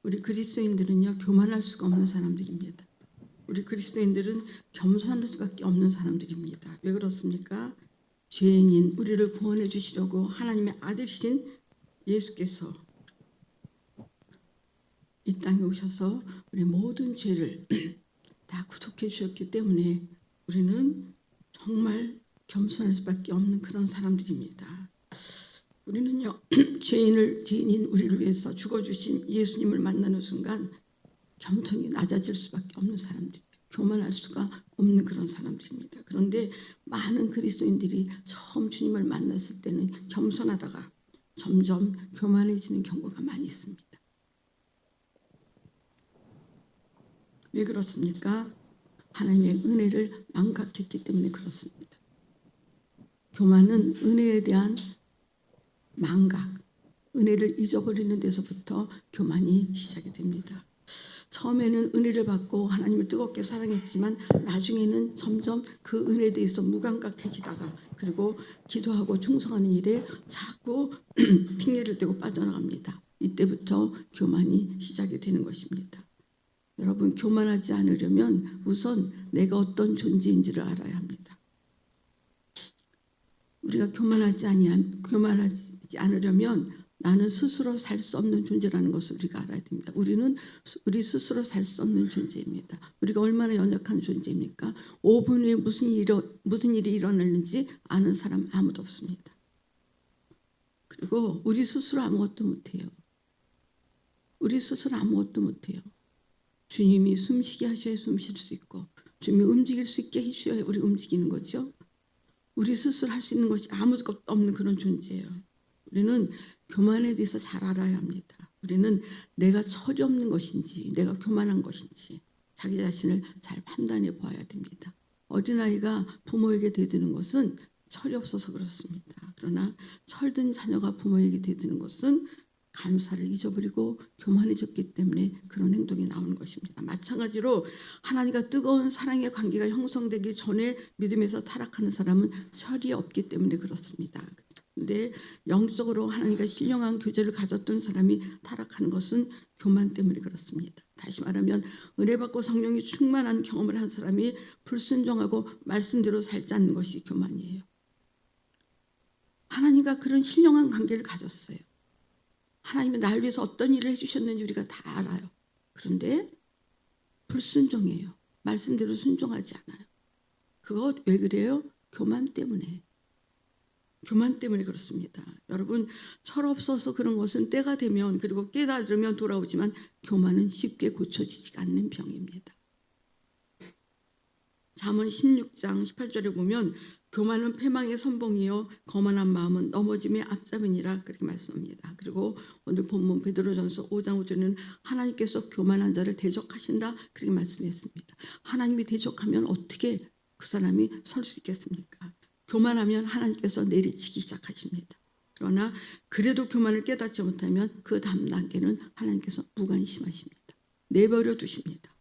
우리 그리스도인들은요, 교만할 수가 없는 사람들입니다. 우리 그리스도인들은 겸손할 수밖에 없는 사람들입니다. 왜 그렇습니까? 죄인인 우리를 구원해 주시려고 하나님의 아들이신 예수께서 이 땅에 오셔서 우리 모든 죄를 다 구속해 주셨기 때문에 우리는 정말 겸손할 수밖에 없는 그런 사람들입니다. 우리는요, 죄인인 우리를 위해서 죽어주신 예수님을 만나는 순간 겸손히 낮아질 수밖에 없는 사람들이에요. 교만할 수가 없는 그런 사람들입니다. 그런데 많은 그리스도인들이 처음 주님을 만났을 때는 겸손하다가 점점 교만해지는 경우가 많이 있습니다. 왜 그렇습니까? 하나님의 은혜를 망각했기 때문에 그렇습니다. 교만은 은혜에 대한 망각, 은혜를 잊어버리는 데서부터 교만이 시작이 됩니다. 처음에는 은혜를 받고 하나님을 뜨겁게 사랑했지만 나중에는 점점 그 은혜에 대해서 무감각해지다가 그리고 기도하고 충성하는 일에 자꾸 핑계를 대고 빠져나갑니다. 이때부터 교만이 시작이 되는 것입니다. 여러분, 교만하지 않으려면 우선 내가 어떤 존재인지를 알아야 합니다. 우리가 교만하지 않으려면 나는 스스로 살 수 없는 존재라는 것을 우리가 알아야 됩니다. 우리 스스로 살 수 없는 존재입니다. 우리가 얼마나 연약한 존재입니까? 5분 후에 무슨 일이 일어났는지 아는 사람 아무도 없습니다. 그리고 우리 스스로 아무것도 못해요. 우리 스스로 아무것도 못해요. 주님이 숨쉬게 하셔야 숨 쉴 수 있고 주님이 움직일 수 있게 해주셔야 우리 움직이는 거죠. 우리 스스로 할 수 있는 것이 아무것도 없는 그런 존재예요. 우리는 교만에 대해서 잘 알아야 합니다. 우리는 내가 철이 없는 것인지 내가 교만한 것인지 자기 자신을 잘 판단해 보아야 됩니다. 어린아이가 부모에게 대드는 것은 철이 없어서 그렇습니다. 그러나 철든 자녀가 부모에게 대드는 것은 감사를 잊어버리고 교만해졌기 때문에 그런 행동이 나오는 것입니다. 마찬가지로 하나님과 뜨거운 사랑의 관계가 형성되기 전에 믿음에서 타락하는 사람은 철이 없기 때문에 그렇습니다. 그런데 영적으로 하나님과 신령한 교제를 가졌던 사람이 타락하는 것은 교만 때문에 그렇습니다. 다시 말하면 은혜 받고 성령이 충만한 경험을 한 사람이 불순종하고 말씀대로 살지 않는 것이 교만이에요. 하나님과 그런 신령한 관계를 가졌어요. 하나님이 날 위해서 어떤 일을 해주셨는지 우리가 다 알아요. 그런데 불순종해요. 말씀대로 순종하지 않아요. 그거 왜 그래요? 교만 때문에. 교만 때문에 그렇습니다. 여러분, 철없어서 그런 것은 때가 되면 그리고 깨달으면 돌아오지만 교만은 쉽게 고쳐지지 않는 병입니다. 잠언 16장 18절에 보면 교만은 패망의 선봉이요 거만한 마음은 넘어짐의 앞잡이니라 그렇게 말씀합니다. 그리고 오늘 본문 베드로전서 5장 5절에는 하나님께서 교만한 자를 대적하신다 그렇게 말씀했습니다. 하나님이 대적하면 어떻게 그 사람이 설 수 있겠습니까? 교만하면 하나님께서 내리치기 시작하십니다. 그러나 그래도 교만을 깨닫지 못하면 그 다음 단계는 하나님께서 무관심하십니다. 내버려 두십니다.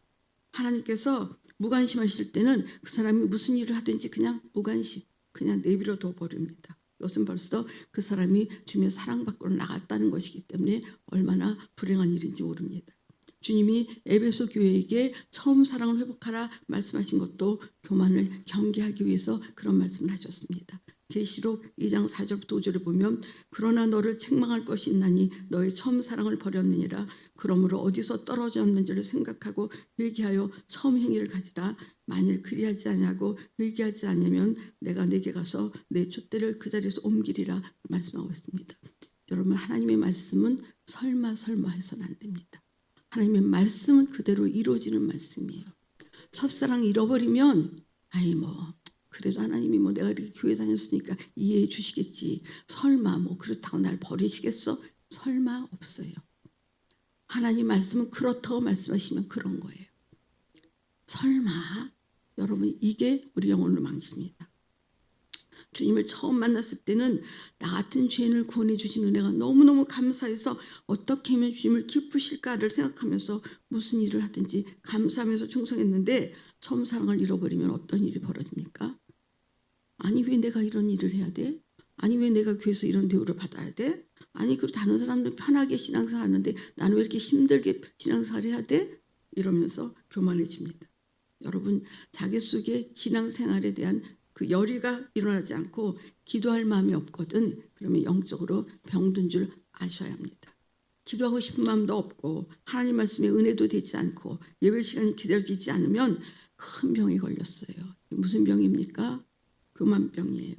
하나님께서 무관심하실 때는 그 사람이 무슨 일을 하든지 그냥 무관심, 그냥 내버려 둬 버립니다. 이것은 벌써 그 사람이 주님의 사랑 밖으로 나갔다는 것이기 때문에 얼마나 불행한 일인지 모릅니다. 주님이 에베소 교회에게 처음 사랑을 회복하라 말씀하신 것도 교만을 경계하기 위해서 그런 말씀을 하셨습니다. 계시록 2장 4절부터 5절에 보면 그러나 너를 책망할 것이 있나니 너의 처음 사랑을 버렸느니라. 그러므로 어디서 떨어졌는지를 생각하고 회개하여 처음 행위를 가지라. 만일 그리하지 아니하고 회개하지 않으면 내가 내게 가서 내 촛대를 그 자리에서 옮기리라 말씀하고 있습니다. 여러분, 하나님의 말씀은 설마 해서는 안 됩니다. 하나님의 말씀은 그대로 이루어지는 말씀이에요. 첫사랑 잃어버리면 그래도 하나님이 내가 이렇게 교회 다녔으니까 이해해 주시겠지. 설마 그렇다고 날 버리시겠어? 설마 없어요. 하나님 말씀은 그렇다고 말씀하시면 그런 거예요. 설마. 여러분, 이게 우리 영혼을 망칩니다. 주님을 처음 만났을 때는 나 같은 죄인을 구원해 주신 은혜가 너무너무 감사해서 어떻게 하면 주님을 기쁘실까를 생각하면서 무슨 일을 하든지 감사하면서 충성했는데 처음 사랑을 잃어버리면 어떤 일이 벌어집니까? 아니 왜 내가 이런 일을 해야 돼? 아니 왜 내가 교회에서 이런 대우를 받아야 돼? 아니 그리고 다른 사람들 편하게 신앙생활 하는데 나는 왜 이렇게 힘들게 신앙생활 해야 돼? 이러면서 교만해집니다. 여러분 자기 속에 신앙생활에 대한 그 열의가 일어나지 않고 기도할 마음이 없거든. 그러면 영적으로 병든 줄 아셔야 합니다. 기도하고 싶은 마음도 없고 하나님 말씀에 은혜도 되지 않고 예배 시간이 기다려지지 않으면 큰 병이 걸렸어요. 무슨 병입니까? 교만병이에요.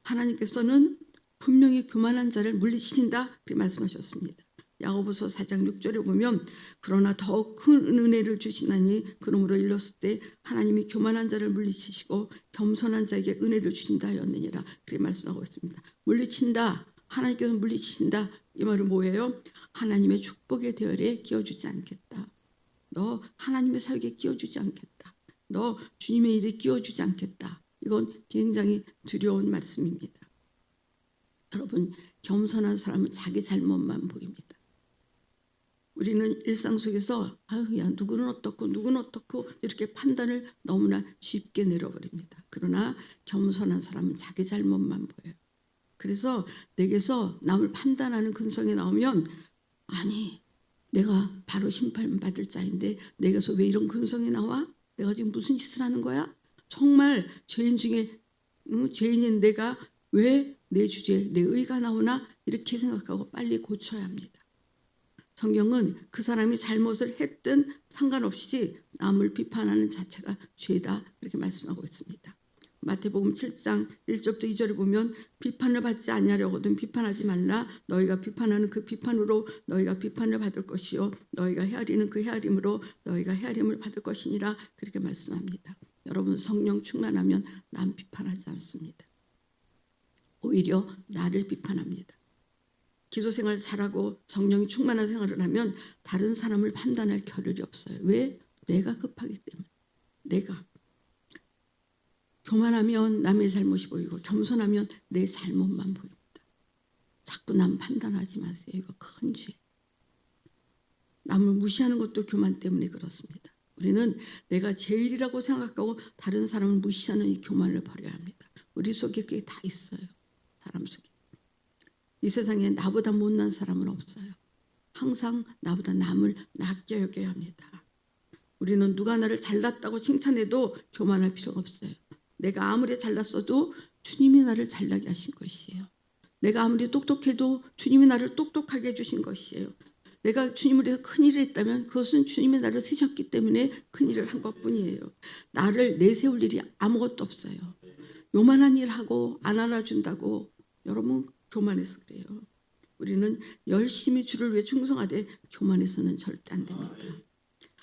하나님께서는 분명히 교만한 자를 물리치신다 그렇게 말씀하셨습니다. 야고보서 4장 6절에 보면 그러나 더 큰 은혜를 주시나니 그러므로 일렀을 때 하나님이 교만한 자를 물리치시고 겸손한 자에게 은혜를 주신다 하였느니라 그렇게 말씀하고 있습니다. 물리친다. 하나님께서 물리치신다. 이 말은 뭐예요? 하나님의 축복의 대열에 끼워주지 않겠다. 너 하나님의 사역에 끼워주지 않겠다. 너 주님의 일에 끼워주지 않겠다. 이건 굉장히 두려운 말씀입니다. 여러분 겸손한 사람은 자기 잘못만 보입니다. 우리는 일상 속에서 아유 야 누구는 어떻고 누구는 어떻고 이렇게 판단을 너무나 쉽게 내려버립니다. 그러나 겸손한 사람은 자기 잘못만 보여요. 그래서 내게서 남을 판단하는 근성이 나오면 아니 내가 바로 심판받을 자인데 내게서 왜 이런 근성이 나와? 내가 지금 무슨 짓을 하는 거야? 정말 죄인 중에 죄인인 내가 왜 내 주제에 내 의가 나오나? 이렇게 생각하고 빨리 고쳐야 합니다. 성경은 그 사람이 잘못을 했든 상관없이 남을 비판하는 자체가 죄다 이렇게 말씀하고 있습니다. 마태복음 7장 1절부터 2절에 보면 비판을 받지 아니하려거든 비판하지 말라. 너희가 비판하는 그 비판으로 너희가 비판을 받을 것이요 너희가 헤아리는 그 헤아림으로 너희가 헤아림을 받을 것이니라 그렇게 말씀합니다. 여러분 성령 충만하면 남 비판하지 않습니다. 오히려 나를 비판합니다. 기도 생활 잘하고 성령이 충만한 생활을 하면 다른 사람을 판단할 겨를이 없어요. 왜? 내가 급하기 때문에. 내가. 교만하면 남의 잘못이 보이고 겸손하면 내 잘못만 보입니다. 자꾸 남 판단하지 마세요. 이거 큰 죄. 남을 무시하는 것도 교만 때문에 그렇습니다. 우리는 내가 제일이라고 생각하고 다른 사람을 무시하는 이 교만을 버려야 합니다. 우리 속에 그게 다 있어요. 사람 속에. 이 세상에 나보다 못난 사람은 없어요. 항상 나보다 남을 낮게 여겨야 합니다. 우리는 누가 나를 잘났다고 칭찬해도 교만할 필요가 없어요. 내가 아무리 잘났어도 주님이 나를 잘나게 하신 것이에요. 내가 아무리 똑똑해도 주님이 나를 똑똑하게 해주신 것이에요. 내가 주님을 위해서 큰일을 했다면 그것은 주님이 나를 쓰셨기 때문에 큰일을 한 것뿐이에요. 나를 내세울 일이 아무것도 없어요. 요만한 일 하고 안 알아준다고 여러분 교만해서 그래요. 우리는 열심히 주를 위해 충성하되 교만해서는 절대 안 됩니다.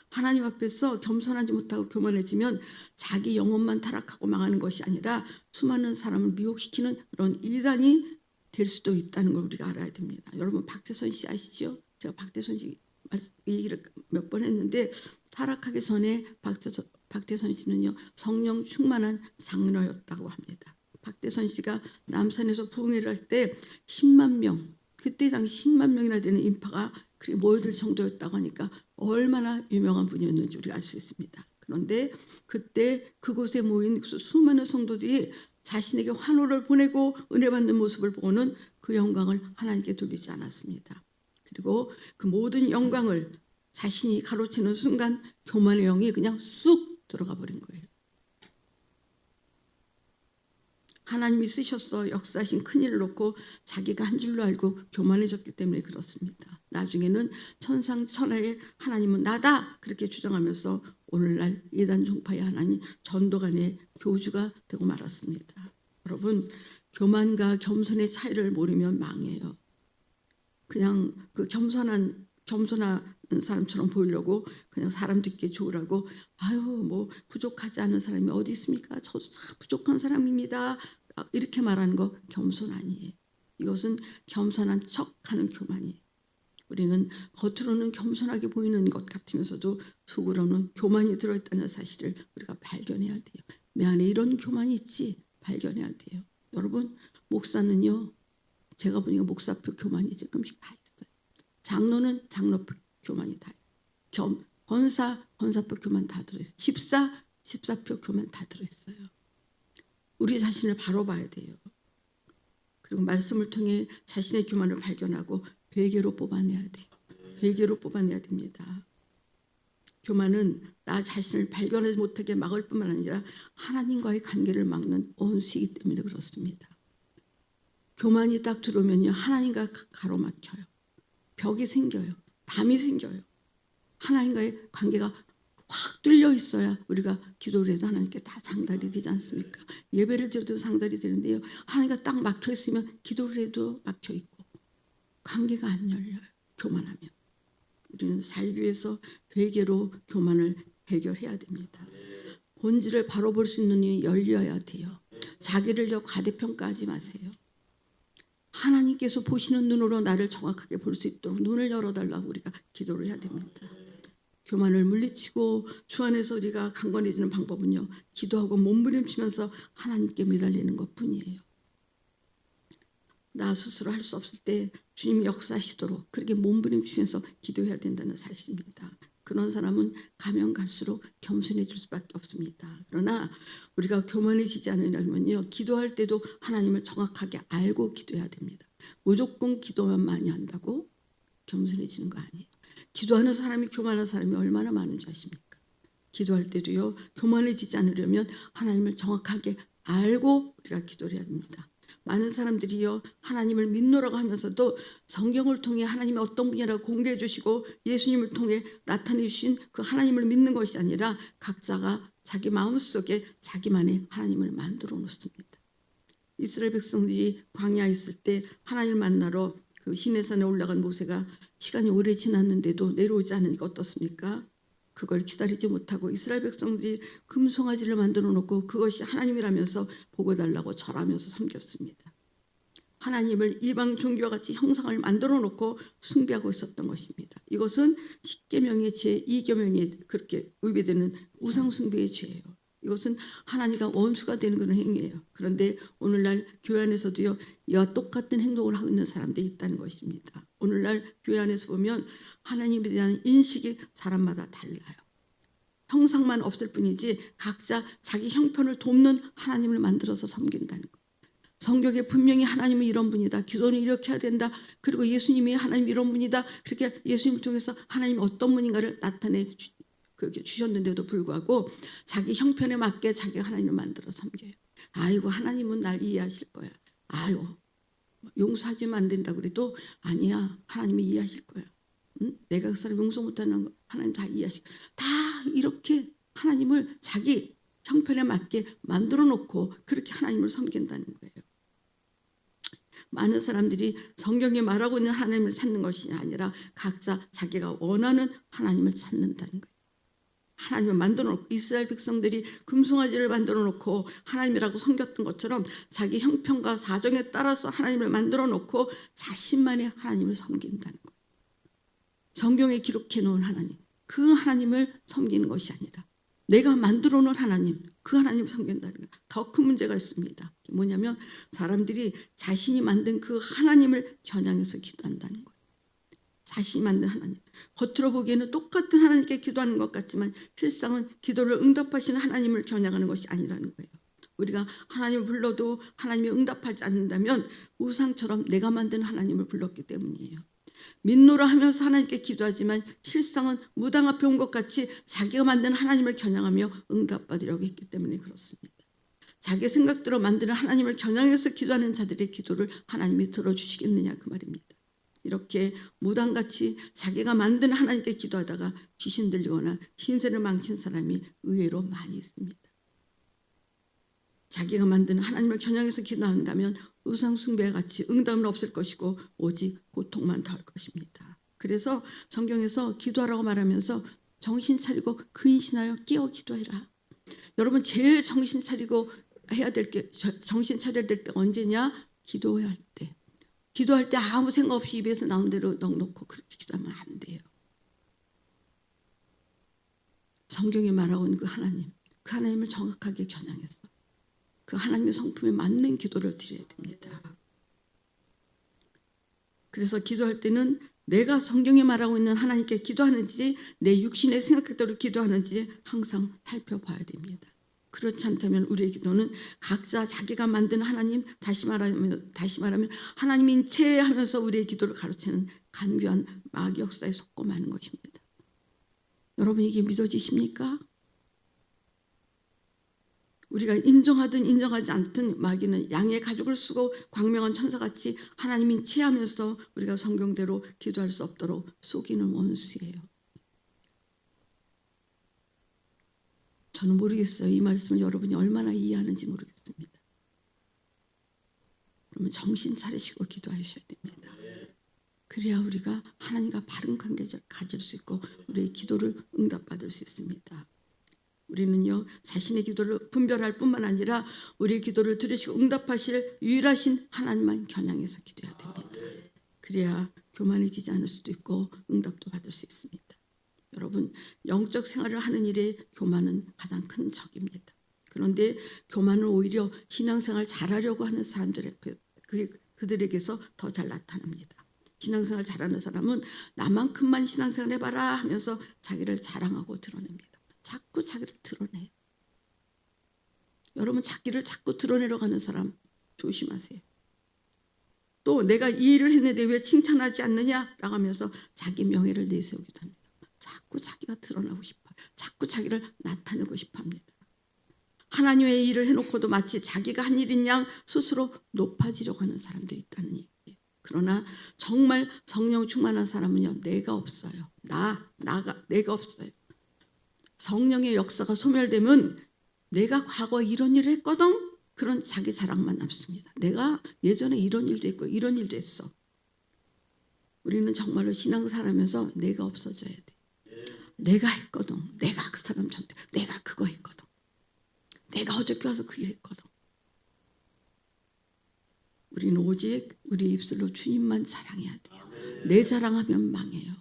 하나님 앞에서 겸손하지 못하고 교만해지면 자기 영혼만 타락하고 망하는 것이 아니라 수많은 사람을 미혹시키는 그런 이단이 될 수도 있다는 걸 우리가 알아야 됩니다. 여러분 박태선 씨 아시죠? 제가 박태선 씨 얘기를 몇 번 했는데 타락하기 전에 박태선 씨는요 성령 충만한 장로였다고 합니다. 박태선 씨가 남산에서 부흥회를 할 때 10만 명 그때 당시 10만 명이나 되는 인파가 그렇게 모여들 정도였다고 하니까 얼마나 유명한 분이었는지 우리가 알 수 있습니다. 그런데 그때 그곳에 모인 수많은 성도들이 자신에게 환호를 보내고 은혜 받는 모습을 보고는 그 영광을 하나님께 돌리지 않았습니다. 그리고 그 모든 영광을 자신이 가로채는 순간 교만의 영이 그냥 쑥 들어가 버린 거예요. 하나님이 쓰셔서 역사하신 큰일을 놓고 자기가 한 줄로 알고 교만해졌기 때문에 그렇습니다. 나중에는 천상천하의 하나님은 나다 그렇게 주장하면서 오늘날 이단 종파의 하나님 전도간의 교주가 되고 말았습니다. 여러분 교만과 겸손의 차이를 모르면 망해요. 그냥 그 겸손한 사람처럼 보이려고 그냥 사람 듣기에 좋으라고 아유 뭐 부족하지 않은 사람이 어디 있습니까? 저도 참 부족한 사람입니다. 이렇게 말하는 거 겸손 아니에요. 이것은 겸손한 척하는 교만이에요. 우리는 겉으로는 겸손하게 보이는 것 같으면서도 속으로는 교만이 들어있다는 사실을 우리가 발견해야 돼요. 내 안에 이런 교만이 있지 발견해야 돼요. 여러분 목사는요. 제가 보니까 목사표 교만이 조금씩 다 있어요. 장로는 장로표 교만이 다 있어요. 권사표 교만 다 들어있어요. 집사표 교만 다 들어있어요. 우리 자신을 바로 봐야 돼요. 그리고 말씀을 통해 자신의 교만을 발견하고 회개로 뽑아내야 돼요. 회개로 뽑아내야 됩니다. 교만은 나 자신을 발견하지 못하게 막을 뿐만 아니라 하나님과의 관계를 막는 원수이기 때문에 그렇습니다. 교만이 딱 들어오면요, 하나님과 가로막혀요. 벽이 생겨요. 담이 생겨요. 하나님과의 관계가 확 뚫려 있어야 우리가 기도를 해도 하나님께 다 상달이 되지 않습니까? 예배를 드려도 상달이 되는데요, 하나님과 딱 막혀 있으면 기도를 해도 막혀 있고 관계가 안 열려요. 교만하면. 우리는 살기 위해서 회개로 교만을 해결해야 됩니다. 본질을 바로 볼 수 있는 눈이 열려야 돼요. 자기를요 과대평가하지 마세요. 하나님께서 보시는 눈으로 나를 정확하게 볼 수 있도록 눈을 열어달라고 우리가 기도를 해야 됩니다. 교만을 물리치고 주 안에서 우리가 강건해지는 방법은요, 기도하고 몸부림치면서 하나님께 매달리는 것뿐이에요. 나 스스로 할 수 없을 때 주님이 역사하시도록 그렇게 몸부림치면서 기도해야 된다는 사실입니다. 그런 사람은 가면 갈수록 겸손해질 수밖에 없습니다. 그러나 우리가 교만해지지 않으려면요, 기도할 때도 하나님을 정확하게 알고 기도해야 됩니다. 무조건 기도만 많이 한다고 겸손해지는 거 아니에요. 기도하는 사람이 교만한 사람이 얼마나 많은지 아십니까? 기도할 때도요, 교만해지지 않으려면 하나님을 정확하게 알고 우리가 기도를 해야 됩니다. 많은 사람들이요, 하나님을 믿노라고 하면서도 성경을 통해 하나님의 어떤 분이라고 공개해 주시고 예수님을 통해 나타내 주신 그 하나님을 믿는 것이 아니라 각자가 자기 마음속에 자기만의 하나님을 만들어 놓습니다. 이스라엘 백성들이 광야에 있을 때 하나님을 만나러 그 시내산에 올라간 모세가 시간이 오래 지났는데도 내려오지 않으니까 어떻습니까? 그걸 기다리지 못하고 이스라엘 백성들이 금송아지를 만들어 놓고 그것이 하나님이라면서 보고 달라고 절하면서 섬겼습니다. 하나님을 이방 종교와 같이 형상을 만들어 놓고 숭배하고 있었던 것입니다. 이것은 십계명의 제2계명에 그렇게 의배되는 우상 숭배의 죄예요. 이것은 하나님과 원수가 되는 그런 행위예요. 그런데 오늘날 교회 안에서도요, 이와 똑같은 행동을 하고 있는 사람들이 있다는 것입니다. 오늘날 교회 안에서 보면 하나님에 대한 인식이 사람마다 달라요. 형상만 없을 뿐이지 각자 자기 형편을 돕는 하나님을 만들어서 섬긴다는 것. 성경에 분명히 하나님은 이런 분이다. 기도는 이렇게 해야 된다. 그리고 예수님이 하나님 이런 분이다. 그렇게 예수님을 통해서 하나님이 어떤 분인가를 나타내 그렇게 주셨는데도 불구하고 자기 형편에 맞게 자기가 하나님을 만들어 섬겨요. 아이고, 하나님은 날 이해하실 거야. 아이고, 용서하지면 안 된다고 그래도 아니야, 하나님이 이해하실 거야. 응? 내가 그 사람 용서 못하는 거 하나님 다 이해하시고, 다 이렇게 하나님을 자기 형편에 맞게 만들어 놓고 그렇게 하나님을 섬긴다는 거예요. 많은 사람들이 성경에 말하고 있는 하나님을 찾는 것이 아니라 각자 자기가 원하는 하나님을 찾는다는 거예요. 하나님을 만들어 놓고 이스라엘 백성들이 금송아지를 만들어 놓고 하나님이라고 섬겼던 것처럼 자기 형편과 사정에 따라서 하나님을 만들어 놓고 자신만의 하나님을 섬긴다는 거예요. 성경에 기록해 놓은 하나님, 그 하나님을 섬기는 것이 아니라 내가 만들어 놓은 하나님, 그 하나님을 섬긴다는 거예요. 더 큰 문제가 있습니다. 뭐냐면 사람들이 자신이 만든 그 하나님을 겨냥해서 기도한다는 거예요. 자신이 만든 하나님, 겉으로 보기에는 똑같은 하나님께 기도하는 것 같지만 실상은 기도를 응답하시는 하나님을 겨냥하는 것이 아니라는 거예요. 우리가 하나님을 불러도 하나님이 응답하지 않는다면 우상처럼 내가 만든 하나님을 불렀기 때문이에요. 믿노라 하면서 하나님께 기도하지만 실상은 무당 앞에 온 것 같이 자기가 만든 하나님을 겨냥하며 응답받으려고 했기 때문에 그렇습니다. 자기 생각대로 만드는 하나님을 겨냥해서 기도하는 자들의 기도를 하나님이 들어주시겠느냐 그 말입니다. 이렇게 무당같이 자기가 만든 하나님께 기도하다가 귀신 들리거나 신세를 망친 사람이 의외로 많이 있습니다. 자기가 만든 하나님을 겨냥해서 기도한다면 우상 숭배와 같이 응답은 없을 것이고 오직 고통만 더할 것입니다. 그래서 성경에서 기도하라고 말하면서 정신 차리고 근신하여 깨어 기도해라. 여러분 제일 정신 차리고 해야 될 게 정신 차려야 될 때가 언제냐? 기도할 때. 기도할 때 아무 생각 없이 입에서 나온 대로 넉넉고 그렇게 기도하면 안 돼요. 성경이 말하고 있는 그 하나님, 그 하나님을 정확하게 겨냥해서 그 하나님의 성품에 맞는 기도를 드려야 됩니다. 그래서 기도할 때는 내가 성경에 말하고 있는 하나님께 기도하는지 내 육신의 생각대로 기도하는지 항상 살펴봐야 됩니다. 그렇지 않다면 우리의 기도는 각자 자기가 만든 하나님, 다시 말하면 하나님인 채 하면서 우리의 기도를 가로채는 간교한 마귀 역사에 속고 마는 것입니다. 여러분, 이게 믿어지십니까? 우리가 인정하든 인정하지 않든 마귀는 양의 가죽을 쓰고 광명한 천사같이 하나님인 채 하면서 우리가 성경대로 기도할 수 없도록 속이는 원수예요. 저는 모르겠어요. 이 말씀을 여러분이 얼마나 이해하는지 모르겠습니다. 그러면 정신 차리시고 기도하셔야 됩니다. 그래야 우리가 하나님과 바른 관계를 가질 수 있고 우리의 기도를 응답받을 수 있습니다. 우리는요, 자신의 기도를 분별할 뿐만 아니라 우리의 기도를 들으시고 응답하실 유일하신 하나님만 겨냥해서 기도해야 됩니다. 그래야 교만해지지 않을 수도 있고 응답도 받을 수 있습니다. 여러분, 영적 생활을 하는 일에 교만은 가장 큰 적입니다. 그런데 교만은 오히려 신앙생활 잘하려고 하는 사람들의 그들에게서 더 잘 나타납니다. 신앙생활 잘하는 사람은 나만큼만 신앙생활 해봐라 하면서 자기를 자랑하고 드러냅니다. 자꾸 자기를 드러내요. 여러분, 자기를 자꾸 드러내려고 하는 사람 조심하세요. 또 내가 이 일을 했는데 왜 칭찬하지 않느냐라고 하면서 자기 명예를 내세우기도 합니다. 자꾸 자기가 드러나고 싶어요. 자꾸 자기를 나타내고 싶어 합니다. 하나님의 일을 해놓고도 마치 자기가 한 일인 양 스스로 높아지려고 하는 사람들이 있다는 얘기예요. 그러나 정말 성령 충만한 사람은요, 내가 없어요. 내가 없어요. 성령의 역사가 소멸되면 내가 과거에 이런 일을 했거든, 그런 자기 자랑만 남습니다. 내가 예전에 이런 일도 했고 이런 일도 했어. 우리는 정말로 신앙생활하면서 내가 없어져야 돼. 내가 했거든. 내가 그 사람 전대. 내가 그거 했거든. 내가 어저께 와서 그 일 했거든. 우리는 오직 우리 입술로 주님만 자랑해야 돼요. 내 자랑하면 망해요.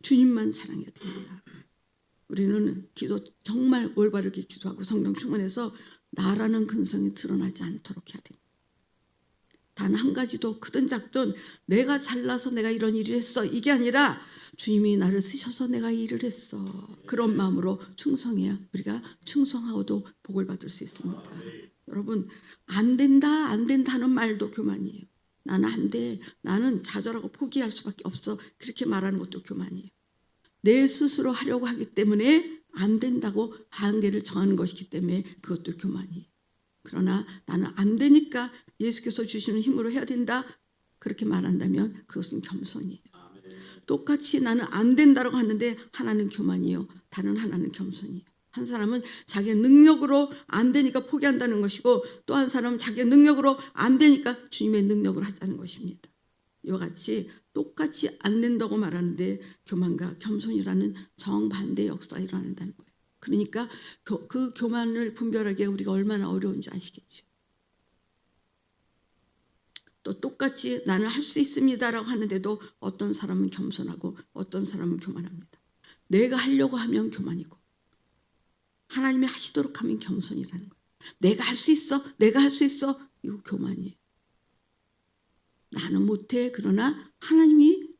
주님만 자랑해야 됩니다. 우리는 기도 정말 올바르게 기도하고 성령 충만해서 나라는 근성이 드러나지 않도록 해야 됩니다. 단 한 가지도 크든 작든 내가 잘나서 내가 이런 일을 했어, 이게 아니라 주님이 나를 쓰셔서 내가 이 일을 했어. 그런 마음으로 충성해야 우리가 충성하고도 복을 받을 수 있습니다. 여러분, 안 된다 하는 말도 교만이에요. 나는 안 돼, 나는 좌절하고 포기할 수밖에 없어, 그렇게 말하는 것도 교만이에요. 내 스스로 하려고 하기 때문에 안 된다고 한계를 정하는 것이기 때문에 그것도 교만이에요. 그러나 나는 안 되니까 예수께서 주시는 힘으로 해야 된다, 그렇게 말한다면 그것은 겸손이에요. 똑같이 나는 안 된다고 하는데 하나는 교만이에요. 다른 하나는 겸손이에요. 한 사람은 자기 능력으로 안 되니까 포기한다는 것이고, 또 한 사람은 자기 능력으로 안 되니까 주님의 능력으로 하자는 것입니다. 이와 같이 똑같이 안 된다고 말하는데 교만과 겸손이라는 정반대의 역사가 일어난다는 거예요. 그러니까 그 교만을 분별하기에 우리가 얼마나 어려운지 아시겠죠. 또 똑같이 나는 할 수 있습니다라고 하는데도 어떤 사람은 겸손하고 어떤 사람은 교만합니다. 내가 하려고 하면 교만이고 하나님이 하시도록 하면 겸손이라는 거예요. 내가 할 수 있어, 내가 할 수 있어, 이거 교만이에요. 나는 못해. 그러나 하나님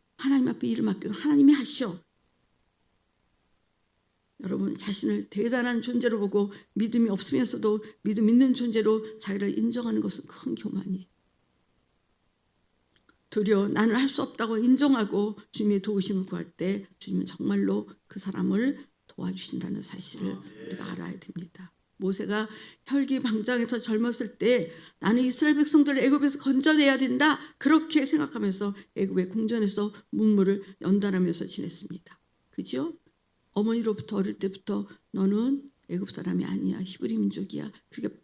앞에 일을 맡기고 하나님이 하셔. 여러분, 자신을 대단한 존재로 보고 믿음이 없으면서도 믿음 있는 존재로 자기를 인정하는 것은 큰 교만이에요. 도리어 나는 할 수 없다고 인정하고 주님의 도우심을 구할 때 주님은 정말로 그 사람을 도와주신다는 사실을 우리가 알아야 됩니다. 모세가 혈기방장해서 젊었을 때 나는 이스라엘 백성들을 애굽에서 건져내야 된다, 그렇게 생각하면서 애굽의 궁전에서 문물을 연단하면서 지냈습니다. 그죠? 어머니로부터 어릴 때부터 너는 애굽 사람이 아니야, 히브리 민족이야, 그렇게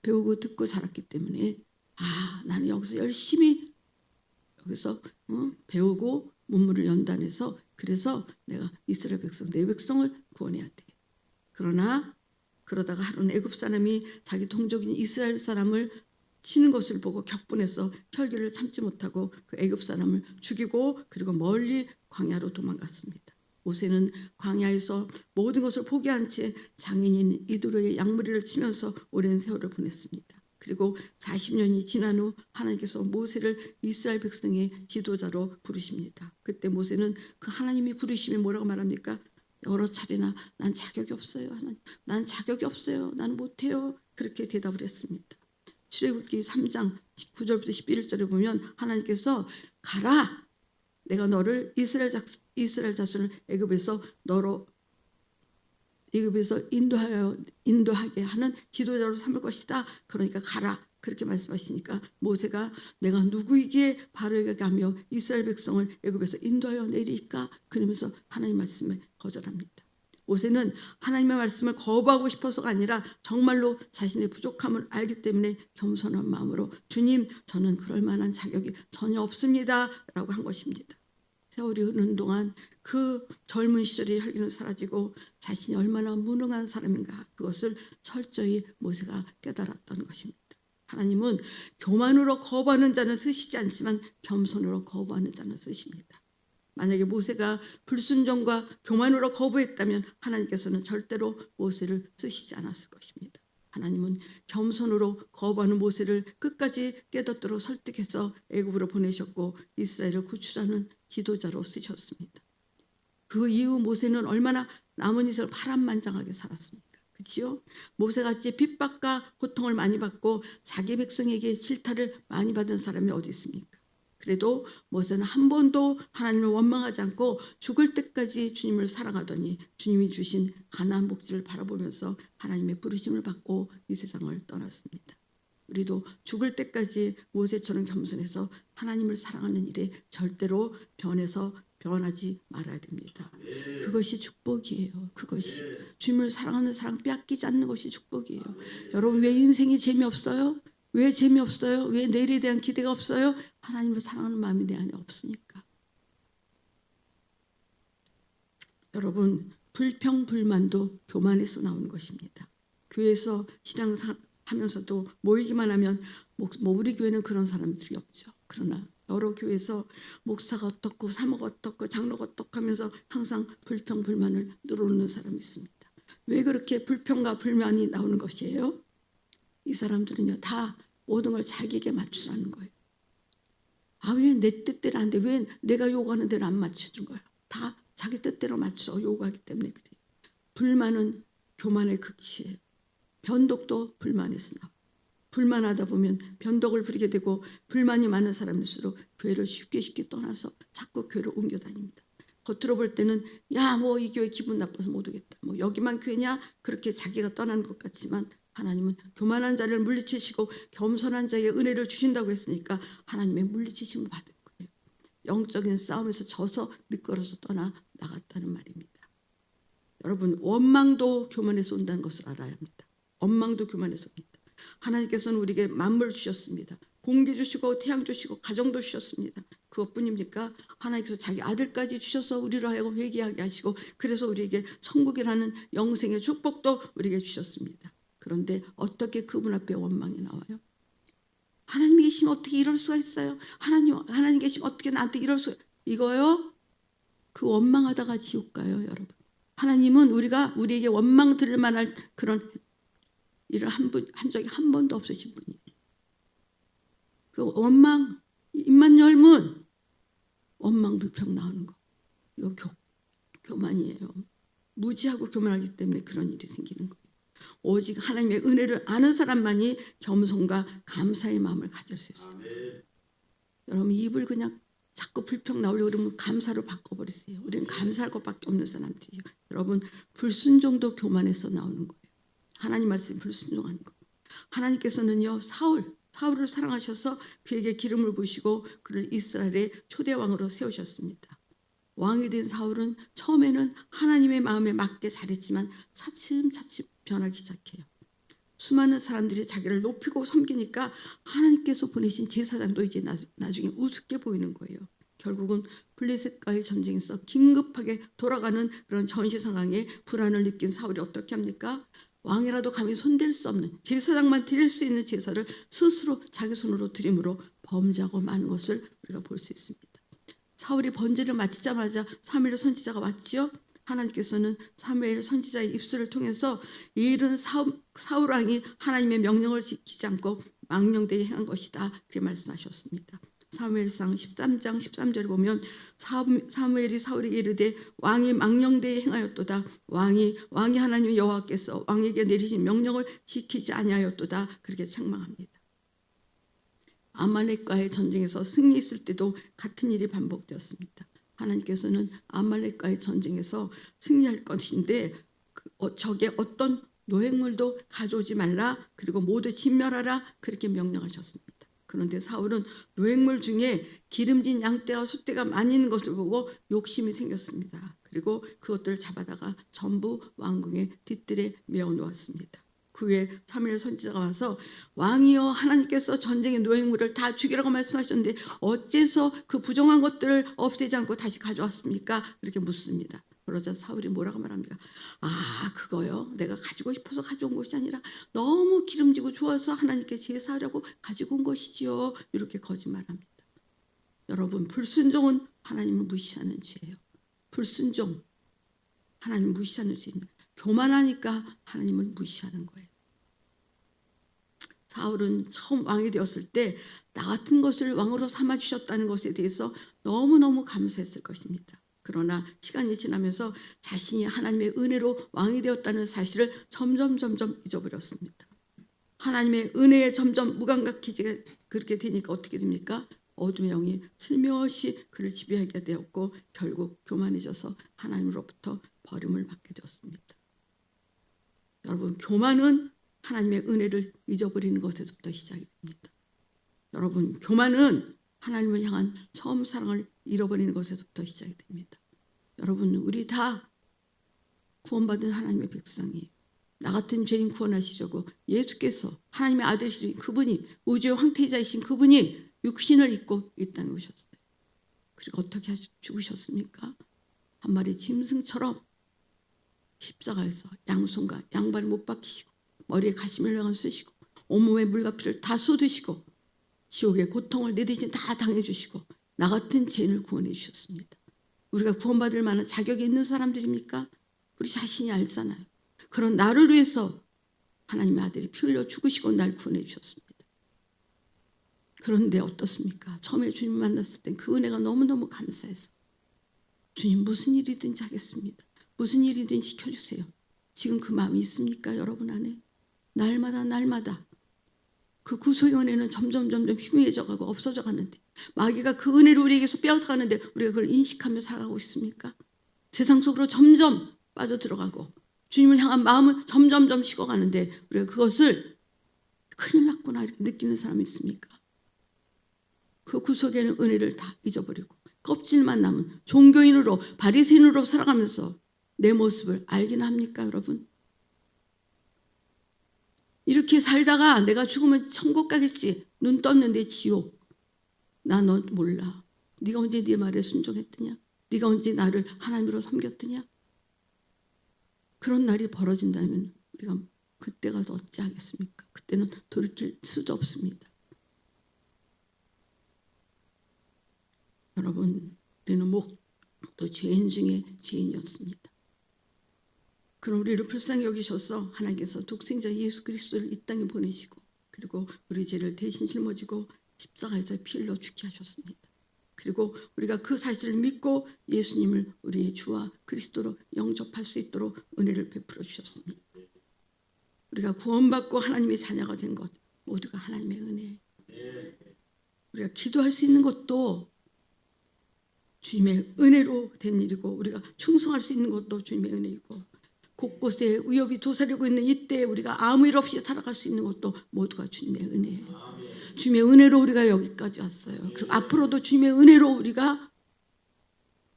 배우고 듣고 자랐기 때문에 나는 여기서 열심히 배우고 문물을 연단해서 그래서 내가 이스라엘 백성, 내 백성을 구원해야 돼. 그러다가 하루는 애굽 사람이 자기 동족인 이스라엘 사람을 치는 것을 보고 격분해서 혈기를 참지 못하고 그 애굽 사람을 죽이고 그리고 멀리 광야로 도망갔습니다. 모세는 광야에서 모든 것을 포기한 채 장인인 이드로의 양무리를 치면서 오랜 세월을 보냈습니다. 그리고 40년이 지난 후 하나님께서 모세를 이스라엘 백성의 지도자로 부르십니다. 그때 모세는 그 하나님이 부르심이 뭐라고 말합니까? 여러 차례나 난 자격이 없어요. 하나님, 난 자격이 없어요. 난 못해요. 그렇게 대답을 했습니다. 출애굽기 3장 9절부터 11절에 보면 하나님께서 가라. 내가 너를 이스라엘 자손을 애굽에서 인도하게 하는 지도자로 삼을 것이다. 그러니까 가라. 그렇게 말씀하시니까 모세가 내가 누구이기에 바로에게 가며 이스라엘 백성을 애굽에서 인도하여 내리까? 그러면서 하나님 말씀을 거절합니다. 모세는 하나님의 말씀을 거부하고 싶어서가 아니라 정말로 자신의 부족함을 알기 때문에 겸손한 마음으로 주님, 저는 그럴 만한 자격이 전혀 없습니다 라고 한 것입니다. 세월이 흐르는 동안 그 젊은 시절의 혈기는 사라지고 자신이 얼마나 무능한 사람인가, 그것을 철저히 모세가 깨달았던 것입니다. 하나님은 교만으로 거부하는 자는 쓰시지 않지만 겸손으로 거부하는 자는 쓰십니다. 만약에 모세가 불순종과 교만으로 거부했다면 하나님께서는 절대로 모세를 쓰시지 않았을 것입니다. 하나님은 겸손으로 거부하는 모세를 끝까지 깨닫도록 설득해서 애굽으로 보내셨고 이스라엘을 구출하는 지도자로 쓰셨습니다. 그 이후 모세는 얼마나 남은 이스라엘 파란만장하게 살았습니까? 그렇지요? 모세같이 핍박과 고통을 많이 받고 자기 백성에게 질타를 많이 받은 사람이 어디 있습니까? 그래도 모세는 한 번도 하나님을 원망하지 않고 죽을 때까지 주님을 사랑하더니 주님이 주신 가나안 복지를 바라보면서 하나님의 부르심을 받고 이 세상을 떠났습니다. 우리도 죽을 때까지 모세처럼 겸손해서 하나님을 사랑하는 일에 절대로 변하지 말아야 됩니다. 그것이 축복이에요. 그것이 주님을 사랑하는 사랑 빼앗기지 않는 것이 축복이에요. 여러분, 왜 인생이 재미없어요? 왜 재미없어요? 왜 내일에 대한 기대가 없어요? 하나님을 사랑하는 마음이 내 안에 없으니까. 여러분, 불평불만도 교만에서 나오는 것입니다. 교회에서 신앙하면서도 모이기만 하면 우리 교회는 그런 사람들이 없죠. 그러나 여러 교회에서 목사가 어떻고 사모가 어떻고 장로가 어떻고 하면서 항상 불평불만을 늘어놓는 사람이 있습니다. 왜 그렇게 불평과 불만이 나오는 것이에요? 이 사람들은요, 다 모든 걸 자기에게 맞추라는 거예요. 왜 내 뜻대로 안 돼? 왜 내가 요구하는 대로 안 맞춰준 거야? 다 자기 뜻대로 맞춰 요구하기 때문에 그래요. 불만은 교만의 극치예요. 변덕도 불만에서 나와요. 불만하다 보면 변덕을 부리게 되고 불만이 많은 사람일수록 교회를 쉽게 떠나서 자꾸 교회를 옮겨 다닙니다. 겉으로 볼 때는 이 교회 기분 나빠서 못 오겠다. 여기만 교회냐? 그렇게 자기가 떠나는 것 같지만 하나님은 교만한 자를 물리치시고 겸손한 자에게 은혜를 주신다고 했으니까 하나님의 물리치심을 받은 거예요. 영적인 싸움에서 져서 미끄러서 떠나 나갔다는 말입니다. 여러분, 원망도 교만에서 온다는 것을 알아야 합니다. 원망도 교만에서 옵니다. 하나님께서는 우리에게 만물을 주셨습니다. 공기 주시고 태양 주시고 가정도 주셨습니다. 그것뿐입니까? 하나님께서 자기 아들까지 주셔서 우리로 하여금 회개하게 하시고 그래서 우리에게 천국이라는 영생의 축복도 우리에게 주셨습니다. 그런데 어떻게 그분 앞에 원망이 나와요? 하나님이 계시면 어떻게 이럴 수가 있어요? 하나님 계시면 어떻게 나한테 이럴 수가 이거요? 그 원망하다가 지옥 가요, 여러분. 하나님은 우리에게 원망 들을 만한 그런 일을 한 적이 한 번도 없으신 분이에요. 그 원망, 입만 열면 원망 불평 나오는 거. 이거 교만이에요. 무지하고 교만하기 때문에 그런 일이 생기는 거예요. 오직 하나님의 은혜를 아는 사람만이 겸손과 감사의 마음을 가질 수 있어요. 여러분, 입을 그냥 자꾸 불평 나오려고 그러면 감사로 바꿔버리세요. 우리는 감사할 것밖에 없는 사람들이에요. 여러분, 불순종도 교만에서 나오는 거예요. 하나님 말씀 불순종하는 거. 하나님께서는요, 사울을 사랑하셔서 그에게 기름을 부으시고 그를 이스라엘의 초대 왕으로 세우셨습니다. 왕이 된 사울은 처음에는 하나님의 마음에 맞게 잘했지만 차츰차츰 변하기 시작해요. 수많은 사람들이 자기를 높이고 섬기니까 하나님께서 보내신 제사장도 이제 나중에 우습게 보이는 거예요. 결국은 블레셋과의 전쟁에서 긴급하게 돌아가는 그런 전시 상황에 불안을 느낀 사울이 어떻게 합니까? 왕이라도 감히 손댈 수 없는 제사장만 드릴 수 있는 제사를 스스로 자기 손으로 드림으로 범죄하고 마는 것을 우리가 볼 수 있습니다. 사울이 번제를 마치자마자 사무엘 선지자가 왔지요. 하나님께서는 사무엘 선지자의 입술을 통해서 이 일은 사울 왕이 하나님의 명령을 지키지 않고 망령되게 행한 것이다. 그렇게 말씀하셨습니다. 사무엘상 13장 13절에 보면 사무엘이 사울에게 이르되 왕이 망령되이 행하였도다. 왕이 하나님 여호와께서 왕에게 내리신 명령을 지키지 아니하였도다. 그렇게 책망합니다. 아말렉과의 전쟁에서 승리했을 때도 같은 일이 반복되었습니다. 하나님께서는 아말렉과의 전쟁에서 승리할 것인데 적의 어떤 노획물도 가져오지 말라, 그리고 모두 진멸하라, 그렇게 명령하셨습니다. 그런데 사울은 노획물 중에 기름진 양떼와 숫대가 많이 있는 것을 보고 욕심이 생겼습니다. 그리고 그것들을 잡아다가 전부 왕궁의 뒷뜰에 메어 놓았습니다. 그 후에 사무엘 선지자가 와서 왕이여, 하나님께서 전쟁의 노획물을 다 죽이라고 말씀하셨는데 어째서 그 부정한 것들을 없애지 않고 다시 가져왔습니까? 그렇게 묻습니다. 그러자 사울이 뭐라고 말합니까? 그거요, 내가 가지고 싶어서 가져온 것이 아니라 너무 기름지고 좋아서 하나님께 제사하려고 가지고 온 것이지요. 이렇게 거짓말합니다. 여러분, 불순종은 하나님을 무시하는 죄예요. 불순종, 하나님 무시하는 죄입니다. 교만하니까 하나님을 무시하는 거예요. 사울은 처음 왕이 되었을 때 나 같은 것을 왕으로 삼아주셨다는 것에 대해서 너무너무 감사했을 것입니다. 그러나 시간이 지나면서 자신이 하나님의 은혜로 왕이 되었다는 사실을 점점 잊어버렸습니다. 하나님의 은혜에 점점 무감각해지게 그렇게 되니까 어떻게 됩니까? 어둠의 영이 슬며시 그를 지배하게 되었고 결국 교만해져서 하나님으로부터 버림을 받게 되었습니다. 여러분, 교만은 하나님의 은혜를 잊어버리는 것에서부터 시작이 됩니다. 여러분, 교만은 하나님을 향한 처음 사랑을 잃어버리는 것에서부터 시작이 됩니다. 여러분, 우리 다 구원받은 하나님의 백성이에요. 나 같은 죄인 구원하시려고 예수께서, 하나님의 아들이신 그분이, 우주의 황태자이신 그분이 육신을 입고 이 땅에 오셨어요. 그리고 어떻게 죽으셨습니까? 한 마리 짐승처럼 십자가에서 양손과 양발을 못 박히시고 머리에 가시멜로만 쓰시고 온몸에 물과 피를 다 쏟으시고 지옥의 고통을 내 대신 다 당해주시고 나 같은 죄인을 구원해 주셨습니다. 우리가 구원받을 만한 자격이 있는 사람들입니까? 우리 자신이 알잖아요. 그런 나를 위해서 하나님의 아들이 피 흘려 죽으시고 날 구원해 주셨습니다. 그런데 어떻습니까? 처음에 주님 만났을 땐 그 은혜가 너무너무 감사해서 주님, 무슨 일이든지 하겠습니다. 무슨 일이든 시켜주세요. 지금 그 마음이 있습니까? 여러분 안에 날마다 그 구속의 은혜는 점점 희미해져가고 없어져 가는데, 마귀가 그 은혜를 우리에게서 빼앗아가는데 우리가 그걸 인식하며 살아가고 있습니까? 세상 속으로 점점 빠져들어가고 주님을 향한 마음은 점점 식어가는데 우리가 그것을 큰일 났구나 이렇게 느끼는 사람이 있습니까? 그 구속의 은혜를 다 잊어버리고 껍질만 남은 종교인으로, 바리새인으로 살아가면서 내 모습을 알기나 합니까, 여러분? 이렇게 살다가 내가 죽으면 천국 가겠지. 눈 떴는데 지옥. 나 너 몰라. 네가 언제 네 말에 순종했더냐? 네가 언제 나를 하나님으로 섬겼더냐? 그런 날이 벌어진다면 우리가 그때가 어찌 하겠습니까? 그때는 돌이킬 수도 없습니다. 여러분, 우리는 또 죄인 중에 죄인이었습니다. 그럼 우리를 불쌍히 여기셔서 하나님께서 독생자 예수 그리스도를 이 땅에 보내시고 그리고 우리 죄를 대신 짊어지고 십자가에서 피 흘려 죽게 하셨습니다. 그리고 우리가 그 사실을 믿고 예수님을 우리의 주와 그리스도로 영접할 수 있도록 은혜를 베풀어 주셨습니다. 우리가 구원받고 하나님의 자녀가 된 것 모두가 하나님의 은혜예요. 우리가 기도할 수 있는 것도 주님의 은혜로 된 일이고 우리가 충성할 수 있는 것도 주님의 은혜이고 곳곳에 위협이 도사리고 있는 이때에 우리가 아무 일 없이 살아갈 수 있는 것도 모두가 주님의 은혜예요. 주님의 은혜로 우리가 여기까지 왔어요. 그리고 앞으로도 주님의 은혜로 우리가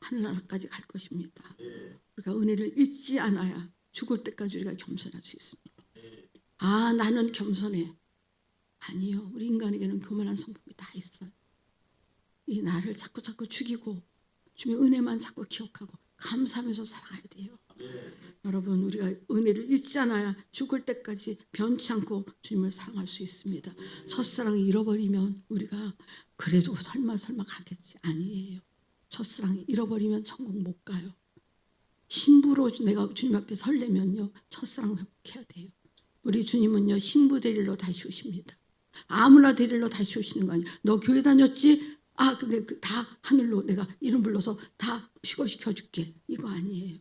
하늘나라까지 갈 것입니다. 우리가 은혜를 잊지 않아야 죽을 때까지 우리가 겸손할 수 있습니다. 나는 겸손해. 아니요. 우리 인간에게는 교만한 성품이 다 있어요. 이 나를 자꾸 죽이고 주님의 은혜만 자꾸 기억하고 감사하면서 살아가야 돼요. 여러분, 우리가 은혜를 잊지 않아야 죽을 때까지 변치 않고 주님을 사랑할 수 있습니다. 첫사랑을 잃어버리면 우리가 그래도 설마 가겠지. 아니에요. 첫사랑을 잃어버리면 천국 못 가요. 신부로 내가 주님 앞에 설레면요 첫사랑을 회복해야 돼요. 우리 주님은요 신부 데리러 다시 오십니다. 아무나 데리러 다시 오시는 거 아니에요. 너 교회 다녔지? 근데 다 하늘로 내가 이름 불러서 다 휴거시켜 줄게. 이거 아니에요.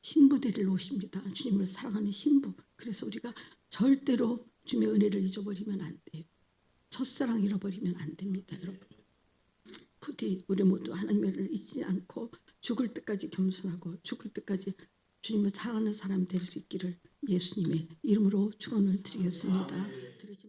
신부들을 오십니다. 주님을 사랑하는 신부. 그래서 우리가 절대로 주님의 은혜를 잊어버리면 안 돼요. 첫사랑 잃어버리면 안 됩니다, 여러분. 부디 우리 모두 하나님의 은혜를 잊지 않고 죽을 때까지 겸손하고 죽을 때까지 주님을 사랑하는 사람 될 수 있기를 예수님의 이름으로 축원을 드리겠습니다. 들으시면